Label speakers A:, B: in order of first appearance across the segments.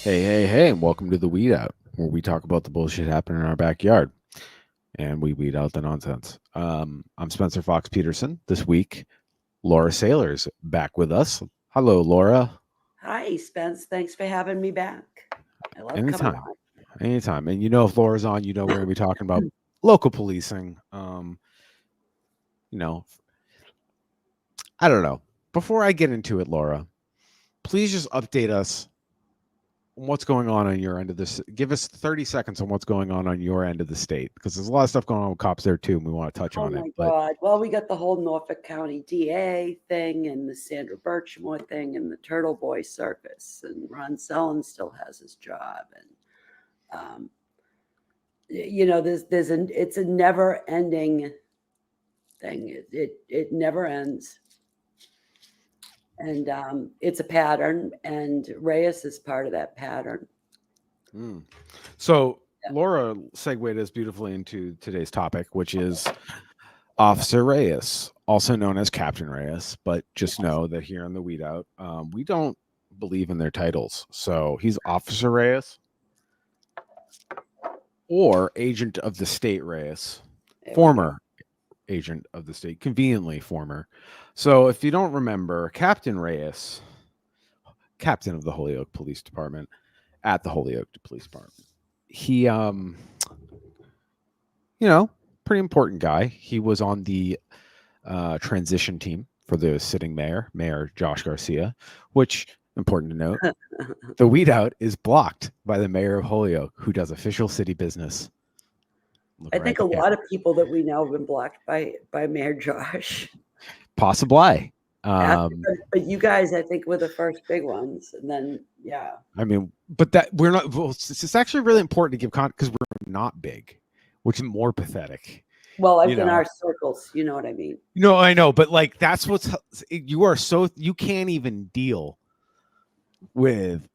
A: Hey, and welcome to the Weed Out, where we talk about the bullshit happening in our backyard and we weed out the nonsense. I'm Spencer Fox Peterson. This week, Laura Saylor's back with us. Hello, Laura.
B: Hi, Spence. Thanks for having me back. I love coming
A: Anytime, anytime. And if Laura's on, we're going to be talking about
B: on.
A: local policing. You know, I don't know. Before I get into it, Laura, please just update us what's going on your end of this. Give us 30 seconds on what's going on your end of the state, because there's a lot of stuff going on with cops there too, and we want to touch
B: Oh
A: on it.
B: my
A: But
B: God. Well, we got the whole Norfolk County DA thing and the Sandra Birchmore thing and the Turtle Boy circus. And Ron Sullen still has his job. And, it's a never ending thing. It never ends. And it's a pattern. And Reyes is part of that pattern.
A: So Laura segued us beautifully into today's topic, which is Officer Reyes, also known as Captain Reyes. But just know that here in the Weed Out, we don't believe in their titles. So he's Officer Reyes or Agent of the State Reyes, former agent of the state, conveniently former. So if you don't remember, Captain Reyes, captain of the Holyoke Police Department at the Holyoke Police Department, he pretty important guy. He was on the transition team for the sitting Mayor Josh Garcia, which, important to note, the Weed Out is blocked by the mayor of Holyoke, who does official city business.
B: I think a lot of people that we know have been blocked by Mayor Josh.
A: Possibly.
B: But you guys, I think, were the first big ones, and then
A: I mean, but that we're not. Well, it's actually really important to give context because we're not big, which is more pathetic.
B: Well, like in our circles, you know what I mean.
A: No, I know, but like that's what's you are so you can't even deal with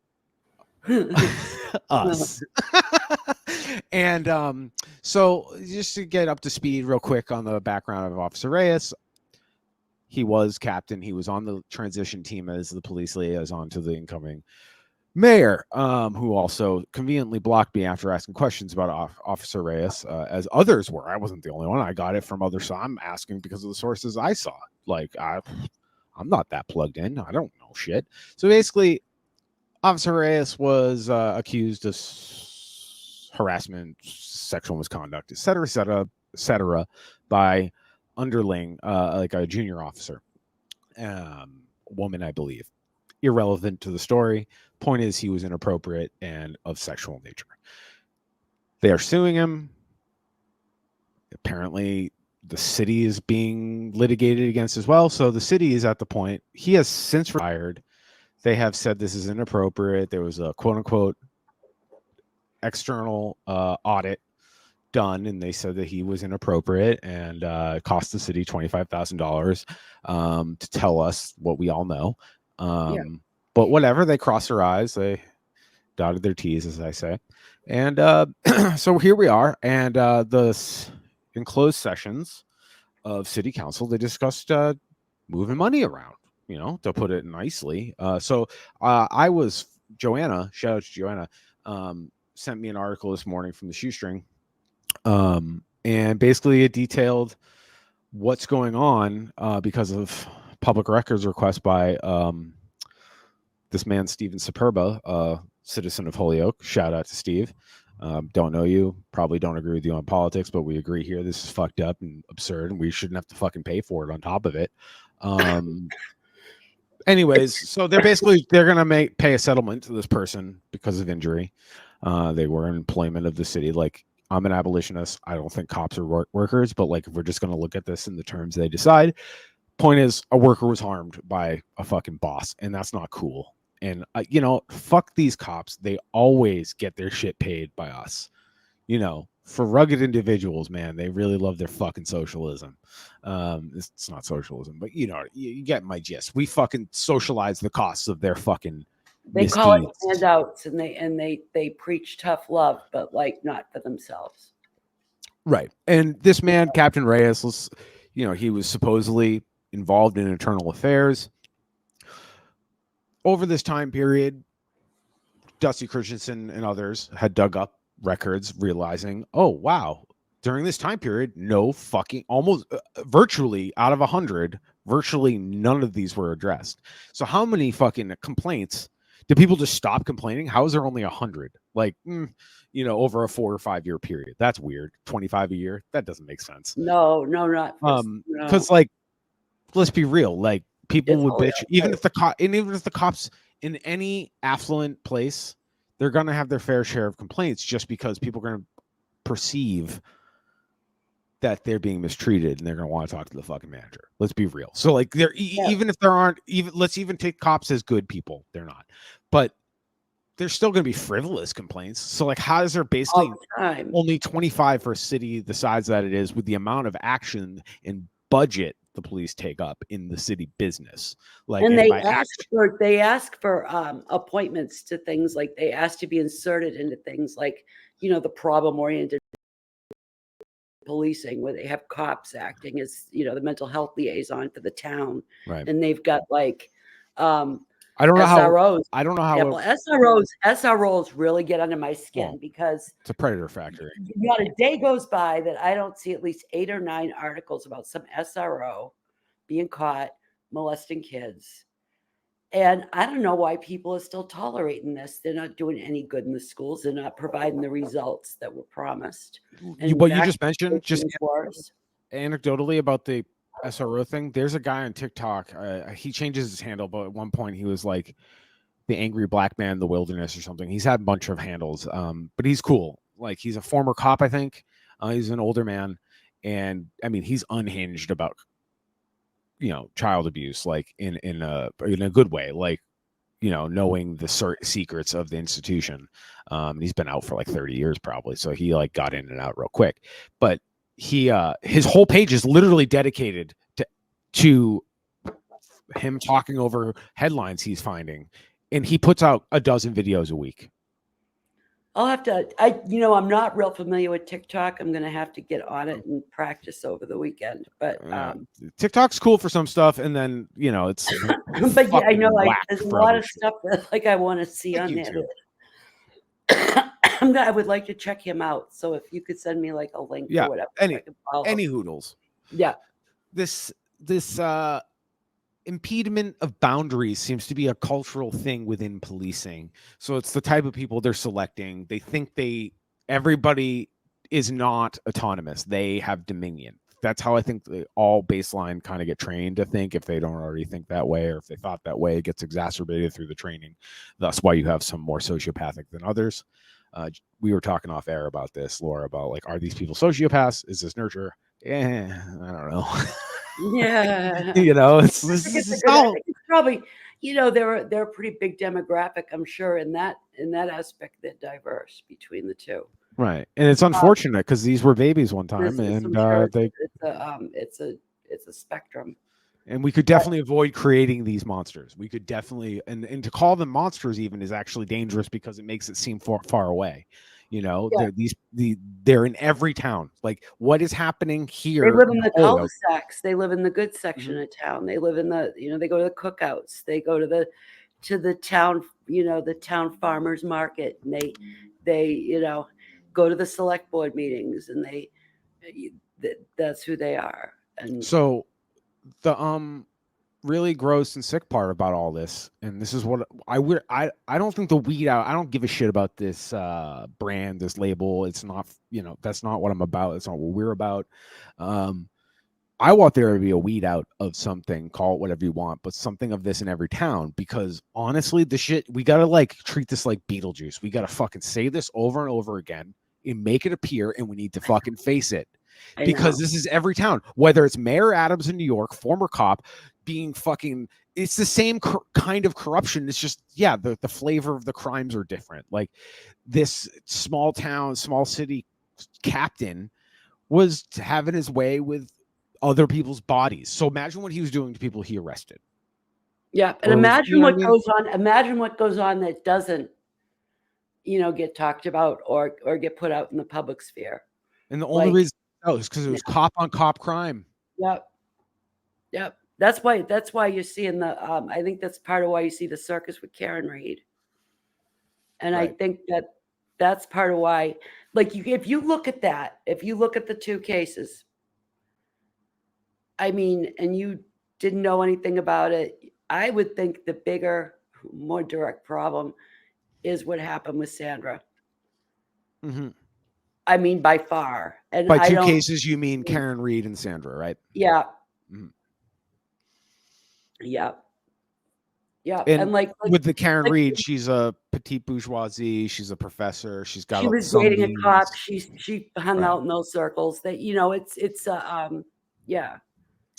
A: us. And so just to get up to speed real quick on the background of Officer Reyes, he was captain. He was on the transition team as the police liaison to the incoming mayor, who also conveniently blocked me after asking questions about Officer Reyes, as others were. I wasn't the only one. I got it from others. So I'm asking because of the sources I saw. Like, I'm not that plugged in. I don't know shit. So basically, Officer Reyes was accused of harassment, sexual misconduct, etc., by underling, like a junior officer, woman, I believe. Irrelevant to the story. Point is, he was inappropriate and of sexual nature. They are suing him. Apparently, the city is being litigated against as well. So the city is at the point, he has since retired. They have said this is inappropriate. There was a quote unquote external audit done, and they said that he was inappropriate and cost the city $25,000 to tell us what we all know. But whatever, they crossed their eyes, they dotted their T's, as I say. And so here we are. And in closed sessions of city council, they discussed moving money around, to put it nicely. So Joanna, shout out to Joanna, sent me an article this morning from the Shoestring. And basically it detailed what's going on because of public records request by this man, Steven Superba, a citizen of Holyoke. Shout out to Steve. Don't know you, probably don't agree with you on politics, but we agree here. This is fucked up and absurd, and we shouldn't have to fucking pay for it on top of it. Anyways, so they're gonna pay a settlement to this person because of injury. They were in employment of the city. Like, I'm an abolitionist. I don't think cops are workers, but like, if we're just gonna look at this in the terms they decide, point is, a worker was harmed by a fucking boss, and that's not cool. And fuck these cops. They always get their shit paid by us. For rugged individuals, man, they really love their fucking socialism. It's not socialism, but you get my gist. We fucking socialize the costs of their fucking
B: They
A: misdeeds.
B: call it handouts, and they preach tough love, but like not for themselves.
A: Right. And this man, Captain Reyes, he was supposedly involved in internal affairs. Over this time period, Dusty Christensen and others had dug up records, realizing, oh wow, during this time period, no fucking almost virtually out of 100, virtually none of these were addressed. So how many fucking complaints did people just stop complaining? How is there only 100? Like, over a 4 or 5 year period? That's weird. 25 a year? That doesn't make sense.
B: No, not
A: because like, let's be real. Like, people
B: It's
A: would
B: Holyoke,
A: bitch, even if the cops in any affluent place, they're gonna have their fair share of complaints, just because people are gonna perceive that they're being mistreated and they're going to want to talk to the fucking manager. Let's be real. So like, even if there aren't, even let's even take cops as good people, they're not, but there's still going to be frivolous complaints. So like, how is there basically only 25 for a city the size that it is, with the amount of action and budget the police take up in the city business? Like,
B: and they ask for appointments to things, like they ask to be inserted into things like, the problem oriented policing, where they have cops acting as, the mental health liaison for the town.
A: Right.
B: And they've got like
A: I don't know
B: SROs.
A: I don't know how
B: SROs really get under my skin, because
A: it's a predator factory.
B: Not a day goes by that I don't see at least 8 or 9 articles about some SRO being caught molesting kids. And I don't know why people are still tolerating this. They're not doing any good in the schools. They're not providing the results that were promised. And
A: what you just mentioned, just
B: worse.
A: Anecdotally about the SRO thing, there's a guy on TikTok. He changes his handle, but at one point he was like the angry black man in the wilderness or something. He's had a bunch of handles, but he's cool. Like, he's a former cop, I think. He's an older man, and I mean, he's unhinged about child abuse, like in a good way, like, knowing the secrets of the institution. He's been out for like 30 years probably, so he like got in and out real quick. But he his whole page is literally dedicated to him talking over headlines he's finding, and he puts out a dozen videos a week.
B: I'll have to, I'm not real familiar with TikTok. I'm going to have to get on it and practice over the weekend. But
A: TikTok's cool for some stuff, and then it's.
B: But yeah, I know, like, there's a lot of stuff that like I want to see on there. I would like to check him out. So if you could send me like a link or whatever,
A: any hoodles.
B: Yeah,
A: this impediment of boundaries seems to be a cultural thing within policing. So it's the type of people they're selecting. They think everybody is not autonomous. They have dominion. That's how I think all baseline kind of get trained to think, if they don't already think that way, or if they thought that way, it gets exacerbated through the training. That's why you have some more sociopathic than others. We were talking off air about this, Laura, about like, are these people sociopaths? Is this nurture? I don't know.
B: Yeah,
A: it's
B: probably, they're a pretty big demographic, I'm sure, in that aspect. They're diverse between the two,
A: right? And it's unfortunate because these were babies one time, and
B: it's a spectrum.
A: And we could definitely avoid creating these monsters. We could definitely, and to call them monsters even is actually dangerous, because it makes it seem far away. They're in every town. Like, what is happening here?
B: They live in the cul-de-sacs. They live in the good section of town. They live in the, they go to the cookouts. They go to the town, the town farmers market. And they go to the select board meetings, and that's who they are. And
A: so the really gross and sick part about all this, and this is what I don't think the weed out, I don't give a shit about this brand, this label. It's not, that's not what I'm about. It's not what we're about. I want there to be a weed out of something, call it whatever you want, but something of this in every town, because honestly, the shit, we gotta like treat this like Beetlejuice. We gotta fucking say this over and over again and make it appear, and we need to fucking face it. Because this is every town, whether it's Mayor Adams in New York, former cop, being fucking, it's the same kind of corruption. It's just, the flavor of the crimes are different. Like, this small town, small city captain was having his way with other people's bodies. So imagine what he was doing to people he arrested.
B: Yeah, and imagine what goes on. Imagine what goes on that doesn't, get talked about or get put out in the public sphere.
A: And the only reason is because it was cop on cop crime.
B: Yep. That's why you're seeing the. I think that's part of why you see the circus with Karen Reed. And I think that that's part of why, like, if you look at the two cases, I mean, and you didn't know anything about it, I would think the bigger, more direct problem is what happened with Sandra.
A: Mm-hmm.
B: I mean, by far. And
A: By
B: I
A: two
B: don't.
A: cases, you mean Karen Reed and Sandra, right?
B: Yeah.
A: Mm-hmm.
B: Yeah. Yeah.
A: And
B: like
A: with the Karen Reed, she's a petite bourgeoisie. She's a professor. She's got
B: she was
A: some
B: dating a cop.
A: means.
B: She hung out in those circles. That yeah.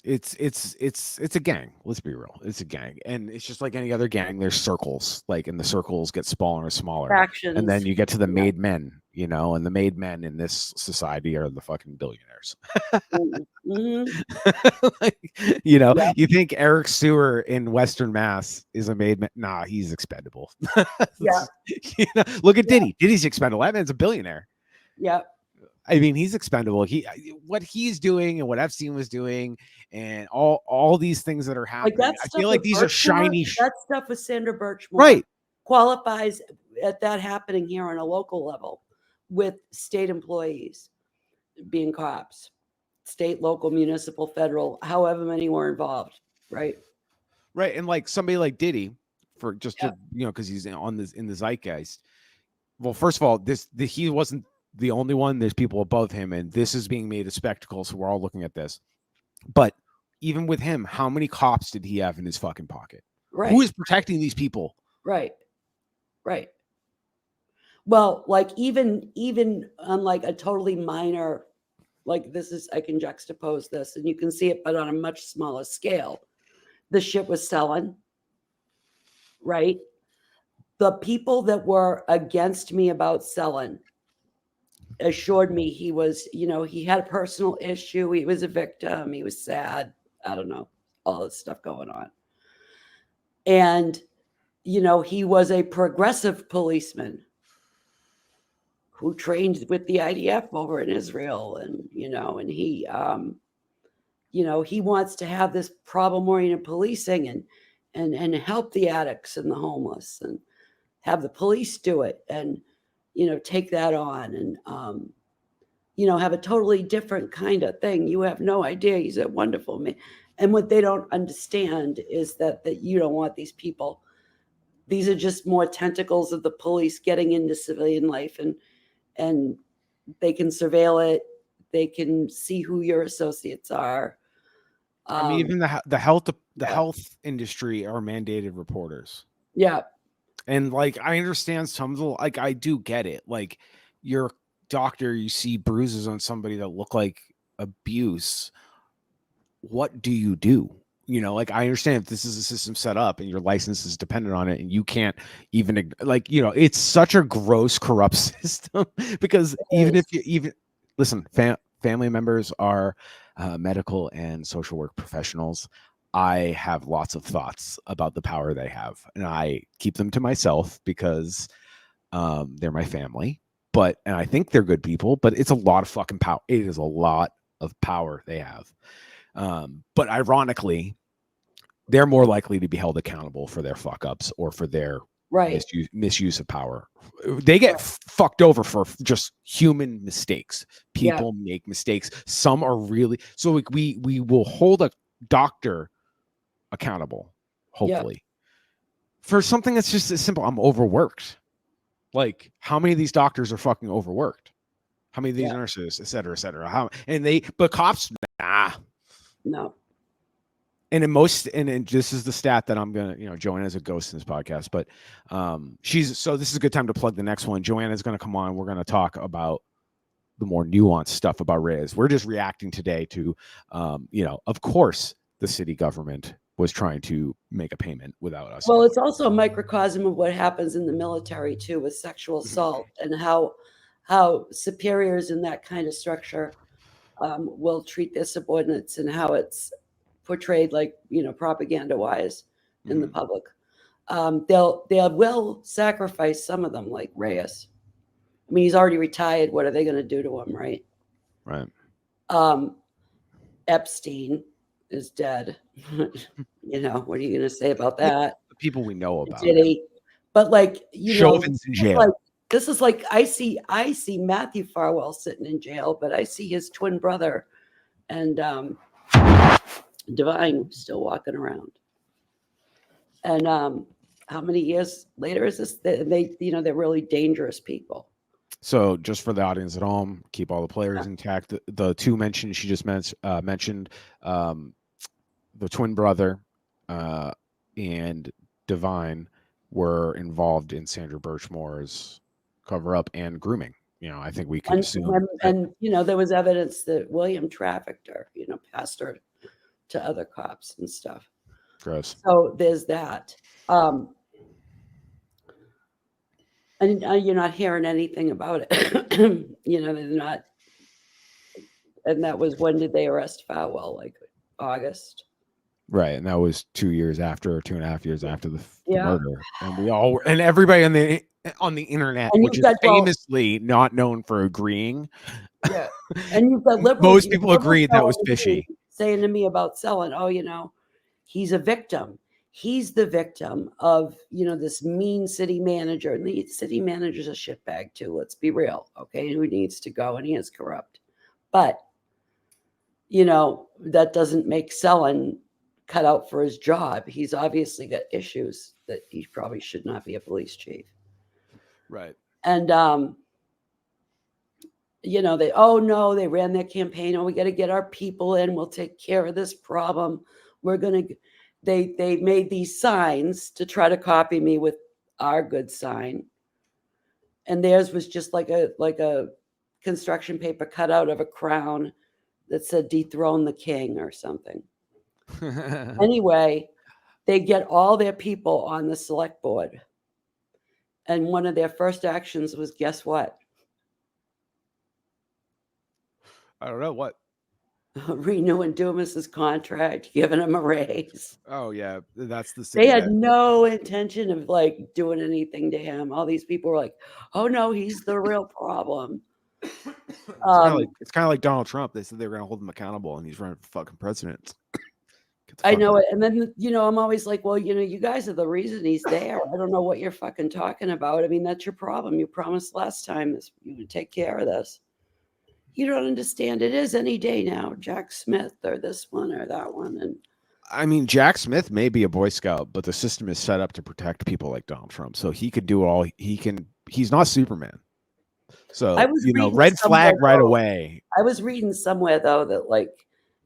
A: It's a gang. Let's be real. It's a gang, and it's just like any other gang. There's circles, like, and the circles get smaller and smaller,
B: Factions.
A: and then you get to the made men, and the made men in this society are the fucking billionaires.
B: Mm-hmm.
A: Like, you think Eric Sewer in Western Mass is a made man? Nah, he's expendable.
B: Yeah.
A: Look at Diddy. Diddy's expendable. That man's a billionaire.
B: Yeah.
A: I mean, he's expendable. What he's doing and what Epstein was doing, and all these things that are happening.
B: Like
A: I feel like these are shiny.
B: That stuff with Sandra Birchmore,
A: right,
B: qualifies at that happening here on a local level with state employees being cops, state, local, municipal, federal, however many were involved. Right.
A: And like somebody like Diddy, for just to because he's in the zeitgeist. Well, first of all, he wasn't the only one. There's people above him, and this is being made a spectacle, so we're all looking at this. But even with him, how many cops did he have in his fucking pocket?
B: Right.
A: Who is protecting these people?
B: Right. Well, like even on like a totally minor, like this is, I can juxtapose this and you can see it, but on a much smaller scale. The shit was selling, right? The people that were against me about selling assured me he was, he had a personal issue. He was a victim. He was sad. I don't know, all this stuff going on. And, he was a progressive policeman who trained with the IDF over in Israel. And, and he, he wants to have this problem-oriented policing and help the addicts and the homeless and have the police do it and, take that on and, have a totally different kind of thing. You have no idea. He's a wonderful man. And what they don't understand is that you don't want these people. These are just more tentacles of the police getting into civilian life and they can surveil it. They can see who your associates are.
A: I mean, even the health industry are mandated reporters.
B: Yeah.
A: And like, I understand some of the, like, I do get it. Like, your doctor, you see bruises on somebody that look like abuse. What do you do? Like, I understand if this is a system set up and your license is dependent on it and you can't even, like, it's such a gross, corrupt system because listen, family members are medical and social work professionals. I have lots of thoughts about the power they have, and I keep them to myself because they're my family. And I think they're good people, but it's a lot of fucking power. It is a lot of power they have. But ironically, they're more likely to be held accountable for their fuck ups or for their misuse of power. They get fucked over for just human mistakes. People make mistakes. Some are really, so we will hold a doctor accountable, hopefully, for something that's just as simple. I'm overworked. Like, how many of these doctors are fucking overworked? How many of these nurses, et cetera, et cetera? But cops, nah.
B: No.
A: And and this is the stat that I'm gonna, Joanna's a ghost in this podcast, but this is a good time to plug the next one. Joanna's gonna come on. We're gonna talk about the more nuanced stuff about Reyes. We're just reacting today to, of course, the city government was trying to make a payment without us.
B: Well, it's also a microcosm of what happens in the military too, with sexual assault and how superiors in that kind of structure will treat their subordinates and how it's portrayed, like, propaganda wise in the public. They will sacrifice some of them, like Reyes. I mean, he's already retired. What are they going to do to him? Right. Epstein is dead. What are you going to say about that?
A: The people we know about.
B: Diddy, But like,
A: Chauvin's in jail.
B: This is like I see Matthew Farwell sitting in jail, but I see his twin brother and Divine still walking around. And how many years later is this? They they're really dangerous people.
A: So just for the audience at home, keep all the players intact. The two mentioned she just mentioned, the twin brother and Divine were involved in Sandra Birchmore's cover up and grooming. I think we can assume.
B: And there was evidence that William trafficked her, passed her to other cops and stuff.
A: Gross.
B: So there's that. And you're not hearing anything about it. They're not. And that was, when did they arrest Farwell? Like August.
A: Right. And that was 2 years after, or 2.5 years after the murder. And everybody on the internet, which is famously not known for agreeing.
B: Yeah. And you've got liberals.
A: Most people agreed that was fishy.
B: Saying to me about Selin, he's a victim. He's the victim of, this mean city manager. And the city manager's a shitbag too. Let's be real. Okay. Who needs to go, and he is corrupt. But, that doesn't make Selin cut out for his job. He's obviously got issues that he probably should not be a police chief.
A: Right.
B: And, they ran their campaign. Oh, we got to get our people in. We'll take care of this problem. They made these signs to try to copy me with our good sign. And theirs was just like a construction paper cut out of a crown that said dethrone the king or something. Anyway, they get all their people on the select board. And one of their first actions was, guess what?
A: I don't know what.
B: Renewing Dumas's contract, giving him a raise.
A: Oh yeah, that's the.
B: They had no intention of doing anything to him. All these people were like, "Oh no, he's the real problem."
A: It's kind of like Donald Trump. They said they were going to hold him accountable, and he's running for fucking president.
B: I know it, and then I'm always like, "Well, you guys are the reason he's there. I don't know what you're fucking talking about. I mean, that's your problem. You promised last time you would take care of this." You don't understand. It is any day now, Jack Smith or this one or that one. And
A: I mean, Jack Smith may be a Boy Scout, but the system is set up to protect people like Donald Trump. So he could do all he can. He's not Superman. So, red flag right away.
B: I was reading somewhere, though, that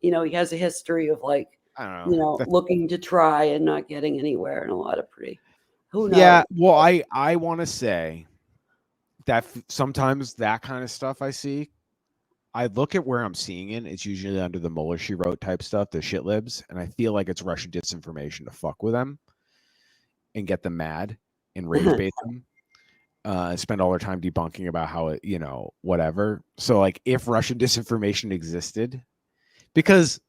B: he has a history of
A: I don't know,
B: looking to try and not getting anywhere, and a lot of who knows?
A: Yeah. Well, I want to say that sometimes that kind of stuff I see, I look at where I'm seeing it. It's usually under the Mueller she wrote type stuff, the shit libs. And I feel like it's Russian disinformation to fuck with them and get them mad and rage bait them. Spend all their time debunking about how it, whatever. So if Russian disinformation existed, because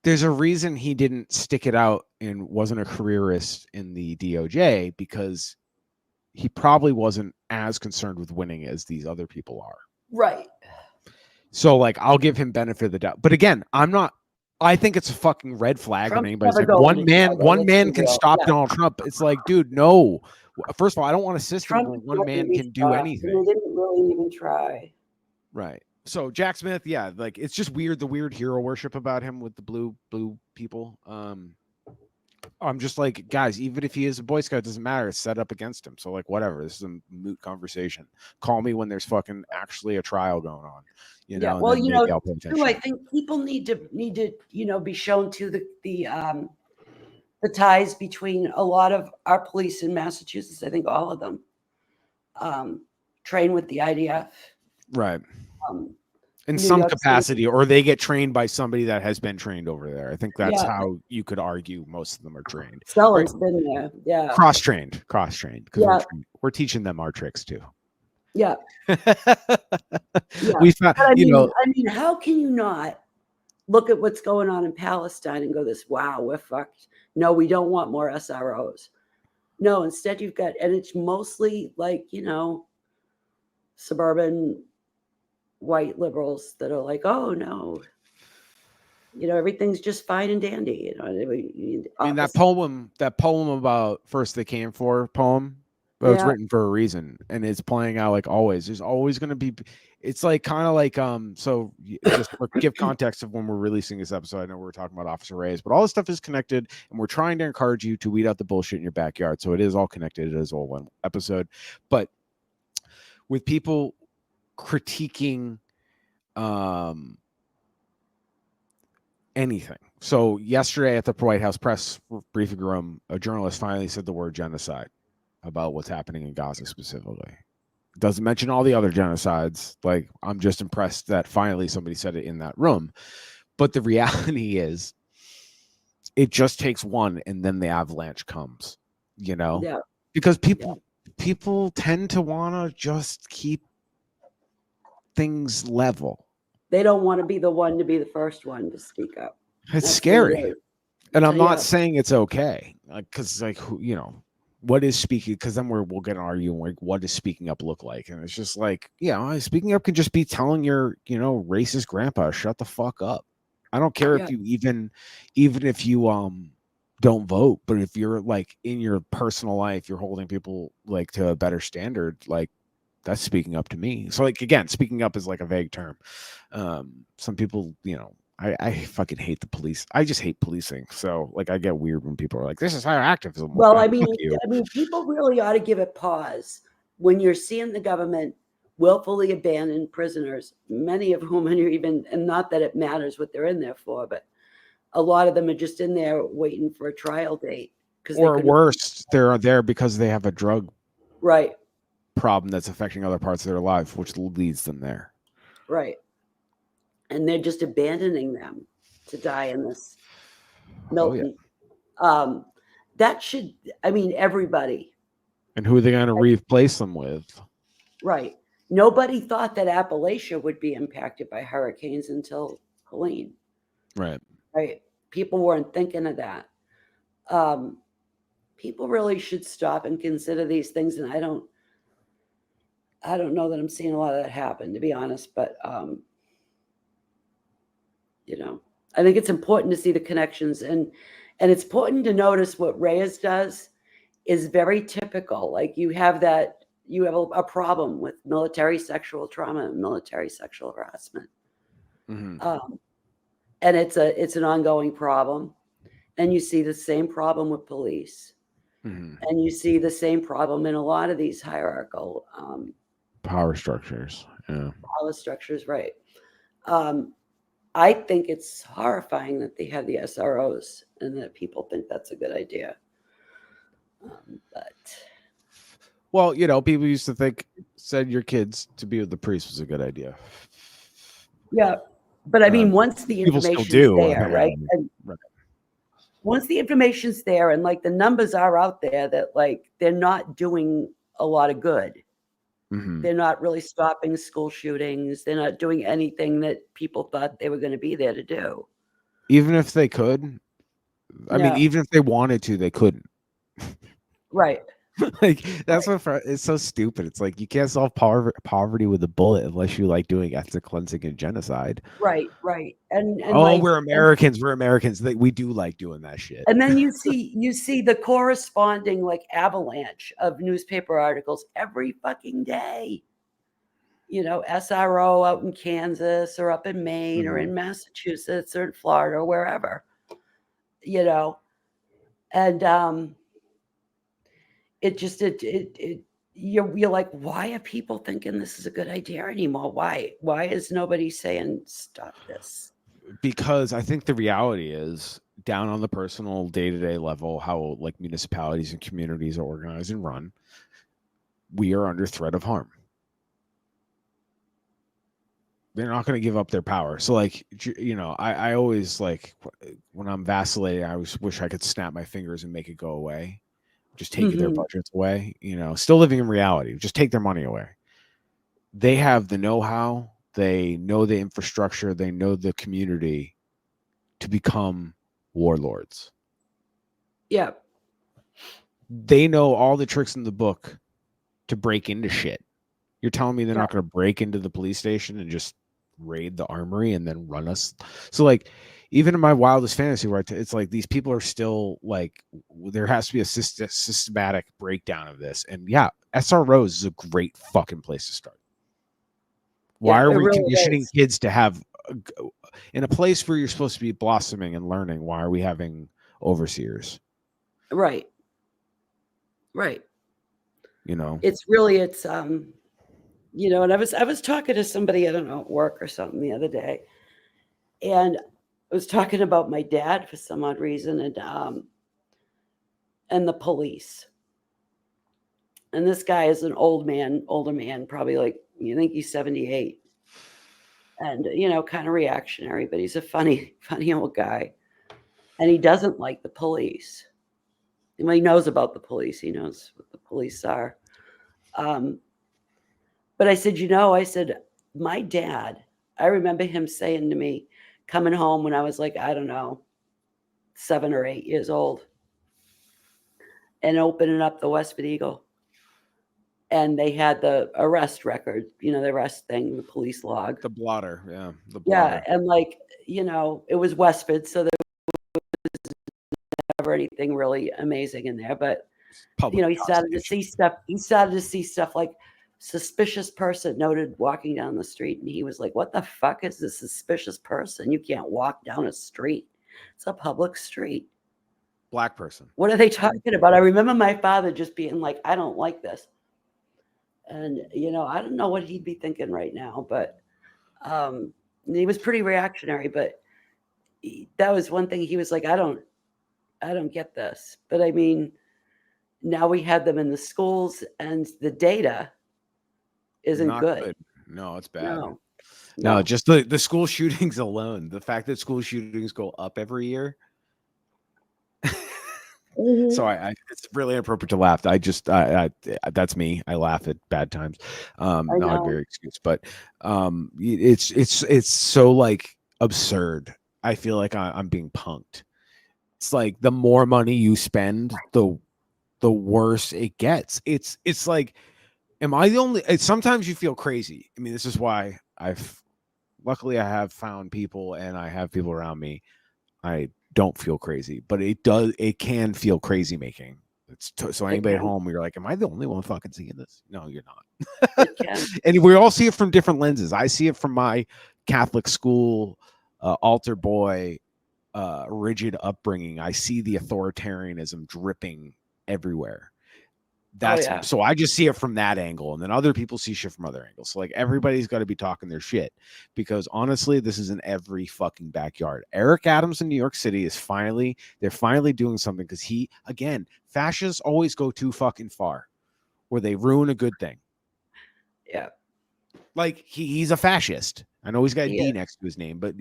A: there's a reason he didn't stick it out and wasn't a careerist in the DOJ, because he probably wasn't as concerned with winning as these other people are.
B: Right.
A: So I'll give him benefit of the doubt. But again, I think it's a fucking red flag when anybody's like, one man can stop Donald Trump. It's like, dude, no. First of all, I don't want a system where one man can do anything.
B: They didn't really even try.
A: Right. So Jack Smith, yeah, it's just weird, the weird hero worship about him with the blue people. I'm just like, guys, even if he is a Boy Scout, it doesn't matter. It's set up against him. So whatever. This is a moot conversation. Call me when there's fucking actually a trial going on.
B: Yeah. Well, too, I think people need to be shown to the ties between a lot of our police in Massachusetts. I think all of them train with the IDF.
A: Right. In some capacity, or they get trained by somebody that has been trained over there. I think that's how you could argue most of them are trained.
B: Someone's been there. Yeah.
A: Cross-trained. Because we're teaching them our tricks too.
B: Yeah.
A: We found,
B: I mean, how can you not look at what's going on in Palestine and go, wow, we're fucked. No, we don't want more SROs. No, instead you've got, and it's mostly suburban white liberals that are like, oh no, You know, everything's just fine and dandy. You know,
A: I mean, that poem about First They Came For poem, well, it's
B: yeah,
A: written for a reason, and it's playing out like always. There's always going to be. It's like kind of like so. Just for give context of when we're releasing this episode, I know we're talking about Officer Reyes, but all this stuff is connected, and we're trying to encourage you to weed out the bullshit in your backyard. So it is all connected. It is all one episode, but with people critiquing anything. So yesterday at the White House press briefing room, a journalist finally said the word genocide about what's happening in Gaza specifically. Doesn't mention all the other genocides. Like, I'm just impressed that finally somebody said it in that room. But the reality is, it just takes one, and then the avalanche comes. You know,
B: yeah,
A: because people tend to want to just keep things level.
B: they don't want to be the one to be the first one to speak up.
A: It's
B: That's
A: scary. And I'm not
B: Yeah.
A: saying it's okay, because like you know, what is speaking? Because then we'll get arguing like, what does speaking up look like? And it's just like, yeah, speaking up can just be telling your racist grandpa shut the fuck up. I don't care
B: Yeah.
A: if you even if you don't vote, but if you're like in your personal life, you're holding people like to a better standard, like that's speaking up to me. So like again, speaking up is like a vague term. Some people, I fucking hate the police. I just hate policing. So like I get weird when people are like, this is higher activism.
B: Well,
A: Fuck
B: I mean,
A: you.
B: people really ought to give it pause when you're seeing the government willfully abandon prisoners, many of whom are even, and not that it matters what they're in there for, but a lot of them are just in there waiting for a trial date.
A: Or worse, they're there because they have a drug
B: right
A: problem that's affecting other parts of their life, which leads them there.
B: Right. And they're just abandoning them to die in this Milton.
A: Oh, yeah.
B: That should, I mean, everybody.
A: And who are they going to replace them with?
B: Right. Nobody thought that Appalachia would be impacted by hurricanes until Helene.
A: Right.
B: Right. People weren't thinking of that. People really should stop and consider these things. And I don't know that I'm seeing a lot of that happen, to be honest, but I think it's important to see the connections, and it's important to notice what Reyes does is very typical. Like you have a problem with military sexual trauma and military sexual harassment.
A: Mm-hmm.
B: And it's an ongoing problem. And you see the same problem with police.
A: Mm-hmm.
B: And you see the same problem in a lot of these hierarchical
A: power structures. Yeah.
B: Power structures, right. I think it's horrifying that they have the SROs and that people think that's a good idea.
A: Well, people used to think send your kids to be with the priest was a good idea.
B: Yeah, but I mean, once the information's there, right?
A: Right.
B: Once the information's there, and like the numbers are out there that like they're not doing a lot of good.
A: Mm-hmm.
B: They're not really stopping school shootings. They're not doing anything that people thought they were going to be there to do.
A: Even if they could, I mean, even if they wanted to, they couldn't.
B: Right.
A: Like that's what it's so stupid. It's like you can't solve poverty with a bullet unless you like doing ethnic cleansing and genocide.
B: Right. And
A: we're Americans. We're Americans. We do like doing that shit.
B: And then you see the corresponding like avalanche of newspaper articles every fucking day. SRO out in Kansas or up in Maine or in Massachusetts or in Florida or wherever. And it just you're like, why are people thinking this is a good idea anymore? Why is nobody saying stop this?
A: Because I think the reality is down on the personal day-to-day level, how like municipalities and communities are organized and run, we are under threat of harm. They're not going to give up their power. So like, I always like when I'm vacillating, I always wish I could snap my fingers and make it go away. Just take their budgets away, still living in reality. Just take their money away. They have the know-how. They know the infrastructure. They know the community to become warlords.
B: Yeah.
A: They know all the tricks in the book to break into shit. You're telling me they're not going to break into the police station and just raid the armory and then run us? So like, even in my wildest fantasy where it's like these people are still like, there has to be a systematic breakdown of this. And yeah, SROs is a great fucking place to start. Why
B: Yeah,
A: are
B: it
A: we
B: really
A: conditioning
B: is.
A: kids to have in a place where you're supposed to be blossoming and learning? Why are we having overseers?
B: Right. Right.
A: You know,
B: It's you know, and I was talking to somebody, I don't know, at work or something the other day, and I was talking about my dad for some odd reason, and the police. And this guy is an older man, probably like, you think he's 78. And, you know, kind of reactionary, but he's a funny, funny old guy. And he doesn't like the police. Well, he knows about the police. He knows what the police are. But I said, you know, I said, my dad, I remember him saying to me, coming home when I was like, I don't know, 7 or 8 years old, and opening up the Westford Eagle. And they had the arrest record, you know, the arrest thing, the police log.
A: the blotter. Yeah. The
B: Yeah.
A: blotter.
B: And like, you know, it was Westford, so there was never anything really amazing in there. But,
A: Public
B: you know, he started to
A: investigation.
B: see stuff. He started to see stuff like suspicious person noted walking down the street. And he was like, what the fuck is this suspicious person? You can't walk down a street. It's a public street.
A: Black person.
B: What are they talking about? I remember my father just being like, I don't like this. And, you know, I don't know what he'd be thinking right now, but he was pretty reactionary. But that was one thing. He was like, I don't get this. But I mean, now we had them in the schools, and the data isn't
A: Not
B: good.
A: good. No, it's bad.
B: No,
A: Just the school shootings alone. The fact that school shootings go up every year.
B: Mhm.
A: So it's really inappropriate to laugh. That's me. I laugh at bad times.
B: I
A: Not a
B: know.
A: very excuse, but it's so like absurd. I feel like I'm being punked. It's like the more money you spend, the worse it gets. It's like, am I the only? Sometimes you feel crazy. I mean, this is why luckily I have found people and I have people around me. I don't feel crazy, but it can feel crazy making. So anybody at home, you're like, am I the only one fucking seeing this? No, you're not.
B: It can.
A: And we all see it from different lenses. I see it from my Catholic school, altar boy, rigid upbringing. I see the authoritarianism dripping everywhere. So I just see it from that angle, and then other people see shit from other angles. So like everybody's got to be talking their shit, because honestly, this is in every fucking backyard. Eric Adams in New York City they're finally doing something, because fascists always go too fucking far, where they ruin a good thing.
B: Yeah.
A: Like he's a fascist. I know he's got a D next to his name, but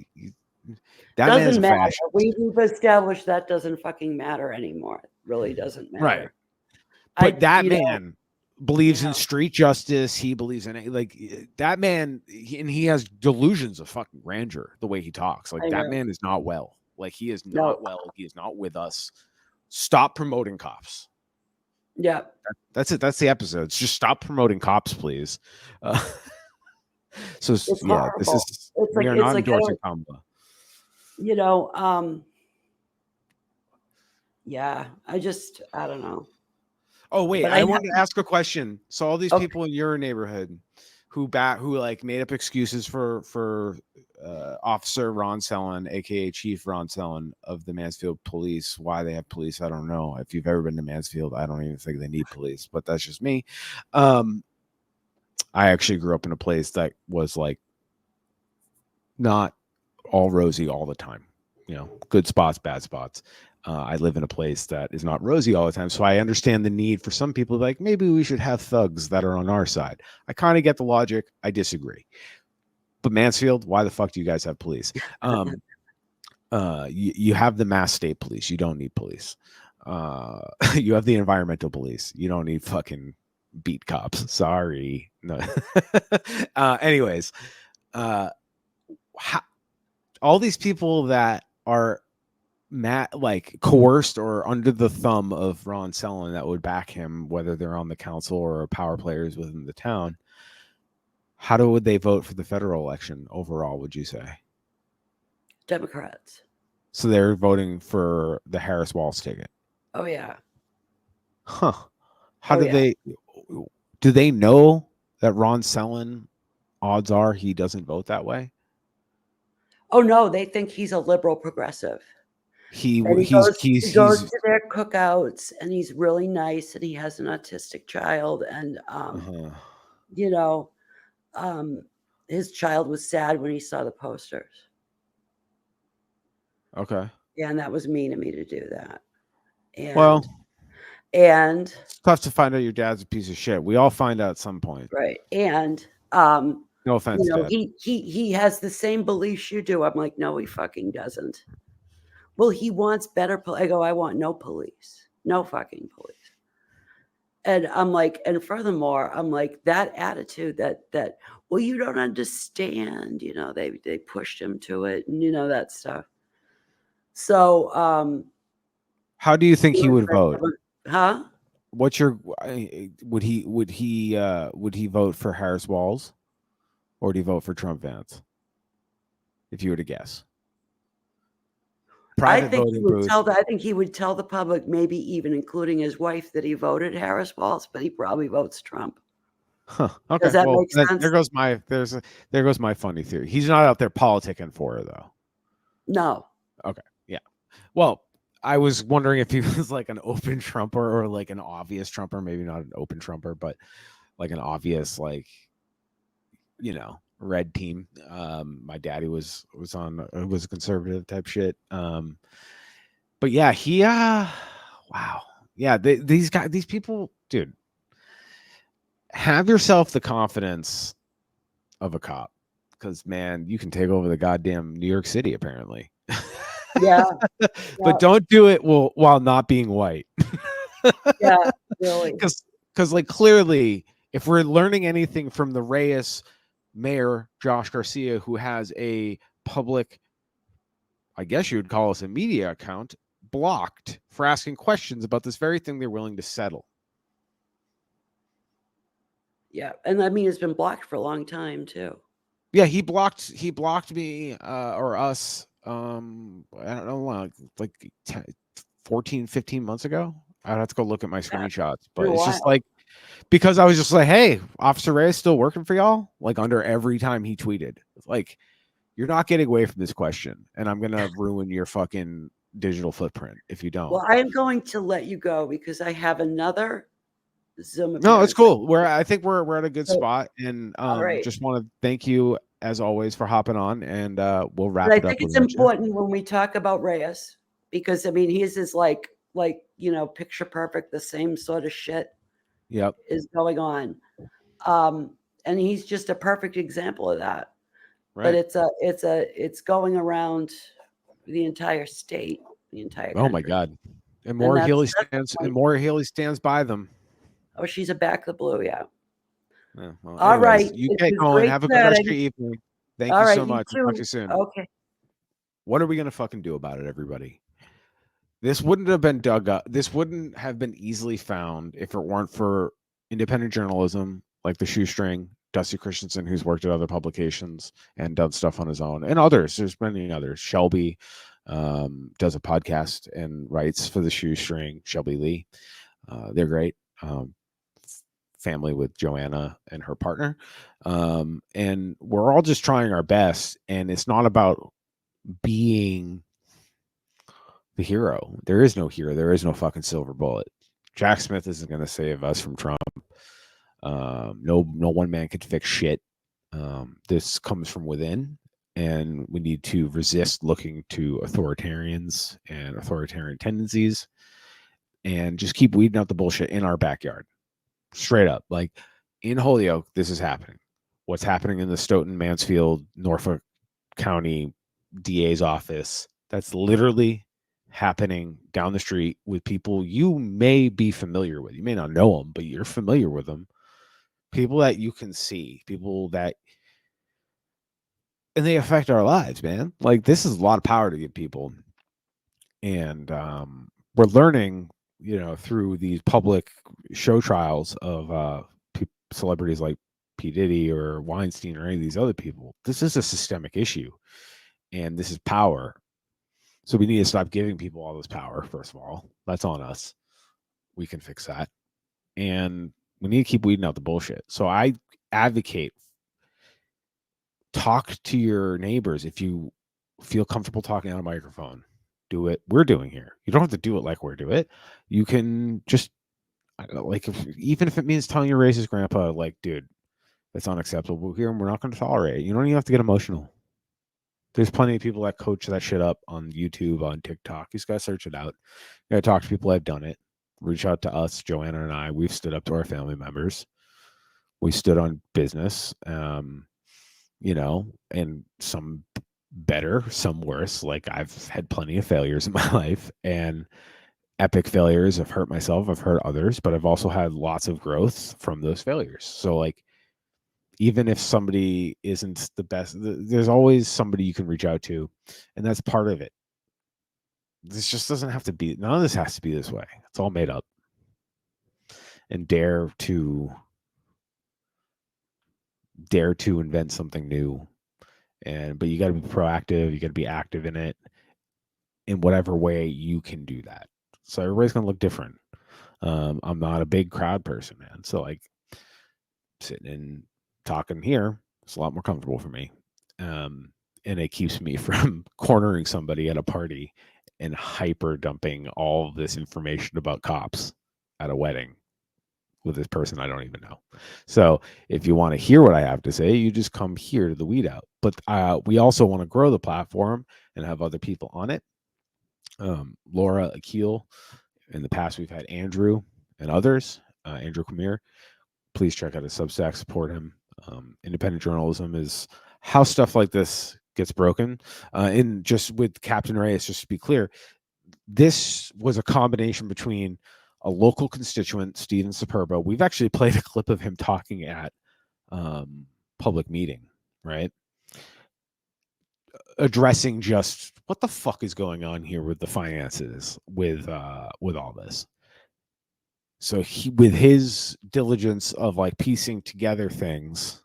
A: that man's a
B: Doesn't matter.
A: fascist.
B: We've established that doesn't fucking matter anymore. It really doesn't matter.
A: Right. But that man
B: know,
A: believes in street justice. He believes in it. Like that man, and he has delusions of fucking grandeur. The way he talks, like that man is not well. Like he is not well. He is not with us. Stop promoting cops.
B: Yeah,
A: that's it. That's the episode. It's just stop promoting cops, please. So
B: it's
A: yeah,
B: horrible.
A: this is
B: It's
A: we
B: like,
A: are
B: it's
A: not
B: like,
A: endorsing combo.
B: You know, yeah, I don't know.
A: Oh wait, I wanted to ask a question. So all these people in your neighborhood who like made up excuses for Officer Ron Sellon, aka Chief Ron Sellon of the Mansfield Police. Why they have police, I don't know. If you've ever been to Mansfield, I don't even think they need police, but that's just me. I actually grew up in a place that was like not all rosy all the time. You know, good spots, bad spots. I live in a place that is not rosy all the time. So I understand the need for some people, like, maybe we should have thugs that are on our side. I kind of get the logic. I disagree. But Mansfield, why the fuck do you guys have police? You have the Mass State Police. You don't need police. You have the environmental police. You don't need fucking beat cops. Sorry. No. Anyways, all these people that are like coerced or under the thumb of Ron Sellon that would back him, whether they're on the council or power players within the town, would they vote for the federal election overall, would you say?
B: Democrats.
A: So they're voting for the Harris Walz ticket.
B: Oh yeah.
A: Huh. How
B: Oh,
A: do
B: yeah.
A: they know that Ron Selin, odds are he doesn't vote that way?
B: Oh no, they think he's a liberal progressive.
A: He
B: And he goes
A: he's
B: to their cookouts, and he's really nice, and he has an autistic child, and
A: uh-huh.
B: you know, his child was sad when he saw the posters.
A: Okay.
B: Yeah, and that was mean of me to do that.
A: Well,
B: And
A: it's tough to find out your dad's a piece of shit. We all find out at some point.
B: right, and
A: No offense, Dad.
B: he has the same beliefs you do. I'm like, no, he fucking doesn't. Well, he wants better. I go, I want no police, no fucking police. And I'm like, and furthermore, I'm like, that attitude that well, you don't understand, they pushed him to it, and that stuff. So
A: How do you think he would vote?
B: huh?
A: What's your would he vote for Harris Walz, or would he vote for Trump Vance? If you were to guess.
B: I
A: Private
B: think
A: voting booth.
B: I think he would tell the public, maybe even including his wife, that he voted Harris Walz, but he probably votes Trump.
A: Huh. Okay.
B: Does that make sense?
A: There goes my funny theory. He's not out there politicking for her though.
B: No.
A: Okay. Yeah. Well, I was wondering if he was like an open Trumper or like an obvious Trumper, maybe not an open Trumper, but like an obvious, like, red team. My daddy was a conservative type shit. But yeah, wow. Yeah, these people, dude, have yourself the confidence of a cop, because man, you can take over the goddamn New York City apparently.
B: Yeah.
A: But don't do it while not being white.
B: Yeah, really.
A: Because like clearly, if we're learning anything from the Reyes mayor, Josh Garcia, who has a public, I guess you would call us a media account, blocked for asking questions about this very thing they're willing to settle.
B: Yeah, and I mean, it's been blocked for a long time too.
A: Yeah, he blocked me or us. I don't know, like 14, 15 months ago. I'd have to go look at my screenshots, but it's just like, because I was just like, hey, Officer Reyes still working for y'all? Like, under every time he tweeted, like, you're not getting away from this question, and I'm gonna ruin your fucking digital footprint if you don't.
B: Well, I am going to let you go because I have another Zoom.
A: No, it's cool. I think we're at a good spot, and
B: right.
A: just want to thank you as always for hopping on, and we'll wrap it up.
B: I think it's important when we talk about Reyes, because I mean, his is like picture perfect, the same sort of shit.
A: Yep.
B: Is going on, and he's just a perfect example of that.
A: Right.
B: But it's going around the entire state, the entire country.
A: Oh my God. And more Healy stands by them.
B: Oh, she's a back the blue, yeah.
A: Well,
B: all right.
A: You get going. Have a good rest of your evening. Thank you so much. Talk to you soon.
B: Okay.
A: What are we gonna fucking do about it, everybody? This wouldn't have been dug up. This wouldn't have been easily found if it weren't for independent journalism like the Shoestring, Dusty Christensen, who's worked at other publications and done stuff on his own, and others. There's many others. Shelby does a podcast and writes for the Shoestring. Shelby Lee, they're great. Family with Joanna and her partner, and we're all just trying our best. And it's not about being the hero. There is no hero. There is no fucking silver bullet. Jack Smith isn't going to save us from Trump. No one man can fix shit. This comes from within, and we need to resist looking to authoritarians and authoritarian tendencies, and just keep weeding out the bullshit in our backyard. Straight up, like in Holyoke, this is happening. What's happening in the Stoughton, Mansfield, Norfolk County DA's office, that's literally happening down the street with people you may be familiar with. You may not know them, but you're familiar with them. People that you can see, and they affect our lives, man. Like, this is a lot of power to give people. And we're learning, through these public show trials of celebrities like P. Diddy or Weinstein or any of these other people. This is a systemic issue, and this is power. So we need to stop giving people all this power. First of all, that's on us. We can fix that. And we need to keep weeding out the bullshit. So I advocate, talk to your neighbors. If you feel comfortable talking on a microphone, do it. We're doing here. You don't have to do it like we're doing it. You can just, I don't know, like, even if it means telling your racist grandpa, like, dude, that's unacceptable here and we're not going to tolerate it. You don't even have to get emotional. There's plenty of people that coach that shit up on YouTube, on TikTok. You just got to search it out. You got to talk to people that have done it. Reach out to us, Joanna and I. We've stood up to our family members. We stood on business, you know, and some better, some worse. Like, I've had plenty of failures in my life, and epic failures. I've hurt myself, I've hurt others, but I've also had lots of growth from those failures. So, like, even if somebody isn't the best, there's always somebody you can reach out to, and that's part of it. This just doesn't have to be, none of this has to be this way. It's all made up. And dare to invent something new. But you got to be proactive, you got to be active in it in whatever way you can do that. So everybody's going to look different. I'm not a big crowd person, man. So, like, sitting and talking here, it's a lot more comfortable for me. And it keeps me from cornering somebody at a party and hyper dumping all of this information about cops at a wedding with this person I don't even know. So if you want to hear what I have to say, you just come here to the Weed Out. But we also want to grow the platform and have other people on it. Laura Akil. In the past, we've had Andrew and others. Andrew Kamir. Please check out his Substack, support him. Independent journalism is how stuff like this gets broken. And just with Captain Reyes, just to be clear, this was a combination between a local constituent, Steven Superbo. We've actually played a clip of him talking at public meeting, right? Addressing just what the fuck is going on here with the finances, with all this. So with his diligence of, like, piecing together things,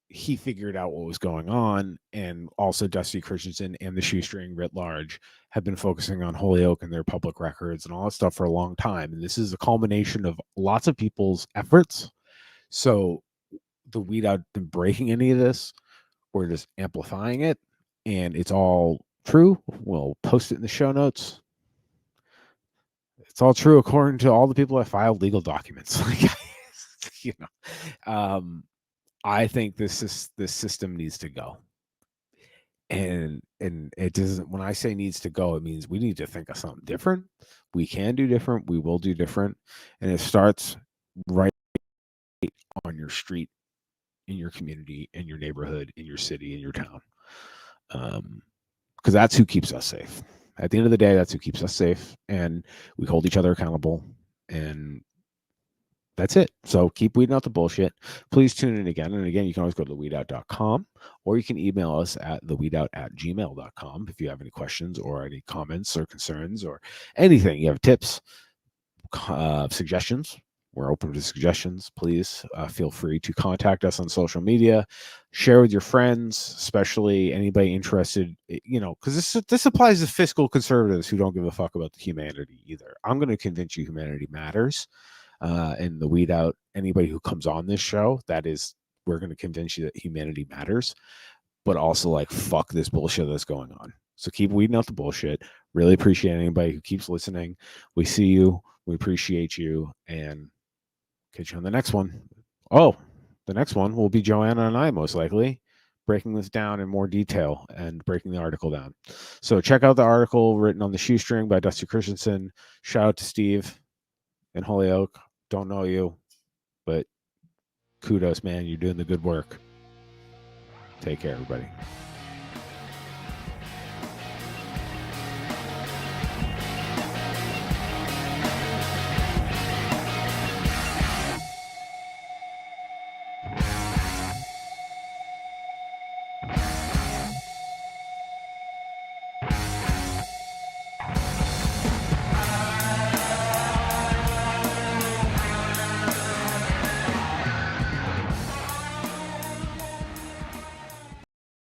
A: he figured out what was going on. And also Dusty Christensen and the Shoestring writ large have been focusing on Holyoke and their public records and all that stuff for a long time. And this is a culmination of lots of people's efforts. So the Weed Out been breaking any of this. We're just amplifying it. And it's all true. We'll post it in the show notes. It's all true according to all the people that filed legal documents. You know, I think this system needs to go. And it doesn't, when I say needs to go, it means we need to think of something different. We can do different. We will do different. And it starts right on your street, in your community, in your neighborhood, in your city, in your town. Because that's who keeps us safe. At the end of the day, that's who keeps us safe. And we hold each other accountable. And that's it. So keep weeding out the bullshit. Please tune in again. And again, you can always go to theweedout.com, or you can email us at theweedout@gmail.com if you have any questions or any comments or concerns or anything. You have tips, suggestions. We're open to suggestions. Please feel free to contact us on social media. Share with your friends, especially anybody interested, you know, because this applies to fiscal conservatives who don't give a fuck about the humanity either. I'm going to convince you humanity matters. And the Weed Out, anybody who comes on this show, we're going to convince you that humanity matters, but also, like, fuck this bullshit that's going on. So keep weeding out the bullshit. Really appreciate anybody who keeps listening. We see you. We appreciate you, and catch you on the next one. Oh, the next one will be Joanna and I, most likely, breaking this down in more detail and breaking the article down. So check out the article written on the Shoestring by Dusty Christensen. Shout out to Steve in Holyoke. Don't know you, but kudos, man. You're doing the good work. Take care, everybody.